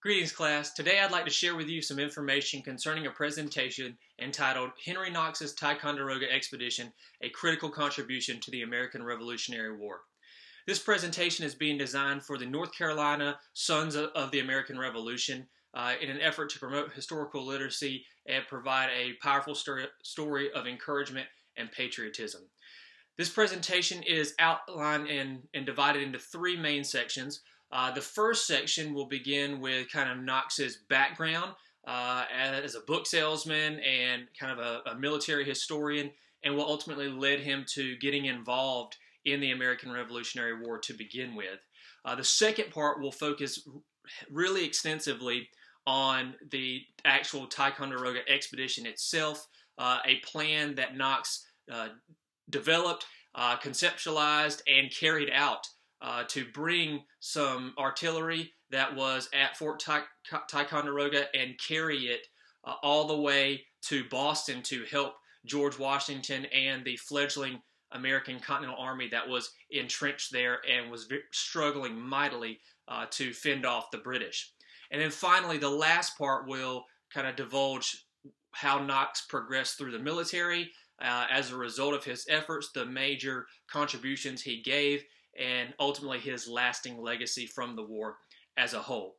Greetings, class. Today I'd like to share with you some information concerning a presentation entitled Henry Knox's Ticonderoga Expedition, a Critical Contribution to the American Revolutionary War. This presentation is being designed for the North Carolina Sons of the American Revolution in an effort to promote historical literacy and provide a powerful story of encouragement and patriotism. This presentation is outlined and divided into three main sections. The first section will begin with kind of Knox's background as a book salesman and kind of a military historian, and what ultimately led him to getting involved in the American Revolutionary War to begin with. The second part will focus really extensively on the actual Ticonderoga expedition itself, a plan that Knox developed, conceptualized, and carried out to bring some artillery that was at Fort Ticonderoga and carry it all the way to Boston to help George Washington and the fledgling American Continental Army that was entrenched there and was struggling mightily to fend off the British. And then finally, the last part will kind of divulge how Knox progressed through the military as a result of his efforts, the major contributions he gave, and ultimately his lasting legacy from the war as a whole.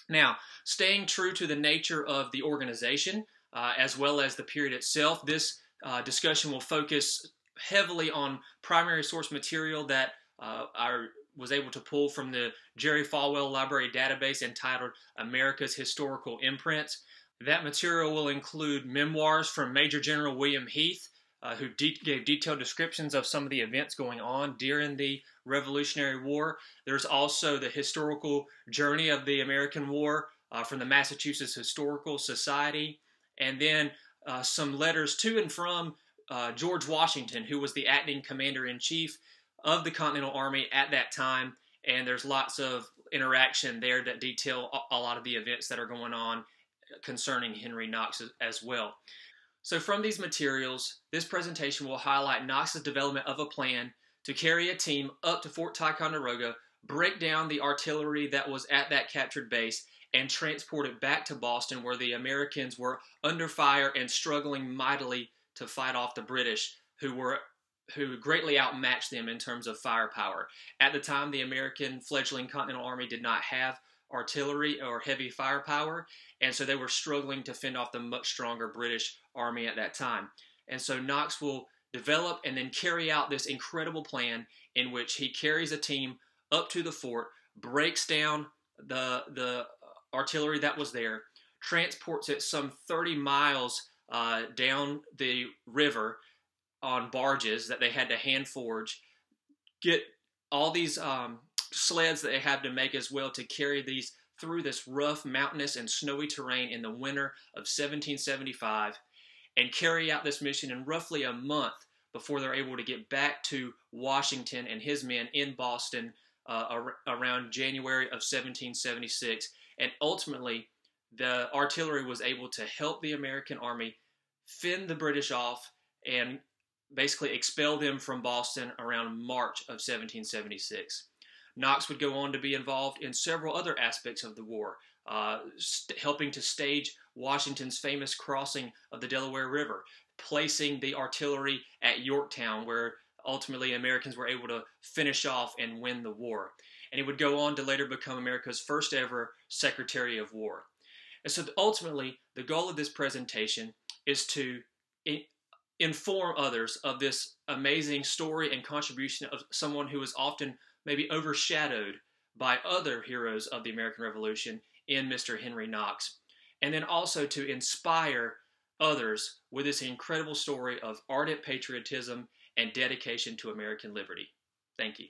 Now, staying true to the nature of the organization, as well as the period itself, this discussion will focus heavily on primary source material that I was able to pull from the Jerry Falwell Library Database entitled America's Historical Imprints. That material will include memoirs from Major General William Heath, who gave detailed descriptions of some of the events going on during the Revolutionary War. There's also the historical journey of the American War from the Massachusetts Historical Society, and then some letters to and from George Washington, who was the acting commander-in-chief of the Continental Army at that time, and there's lots of interaction there that detail a lot of the events that are going on concerning Henry Knox as well. So from these materials, this presentation will highlight Knox's development of a plan to carry a team up to Fort Ticonderoga, break down the artillery that was at that captured base, and transport it back to Boston, where the Americans were under fire and struggling mightily to fight off the British, who greatly outmatched them in terms of firepower. At the time, the American fledgling Continental Army did not have artillery or heavy firepower, and so they were struggling to fend off the much stronger British Army at that time. And so Knox will develop and then carry out this incredible plan in which he carries a team up to the fort, breaks down the artillery that was there, transports it some 30 miles down the river on barges that they had to hand forge, get all these sleds that they had to make as well to carry these through this rough, mountainous, and snowy terrain in the winter of 1775, and carry out this mission in roughly a month before they're able to get back to Washington and his men in Boston around January of 1776. And ultimately, the artillery was able to help the American army fend the British off and basically expel them from Boston around March of 1776. Knox would go on to be involved in several other aspects of the war, helping to stage Washington's famous crossing of the Delaware River, placing the artillery at Yorktown, where ultimately Americans were able to finish off and win the war. And he would go on to later become America's first ever Secretary of War. And so ultimately, the goal of this presentation is to inform others of this amazing story and contribution of someone who is often maybe overshadowed by other heroes of the American Revolution in Mr. Henry Knox, and then also to inspire others with this incredible story of ardent patriotism and dedication to American liberty. Thank you.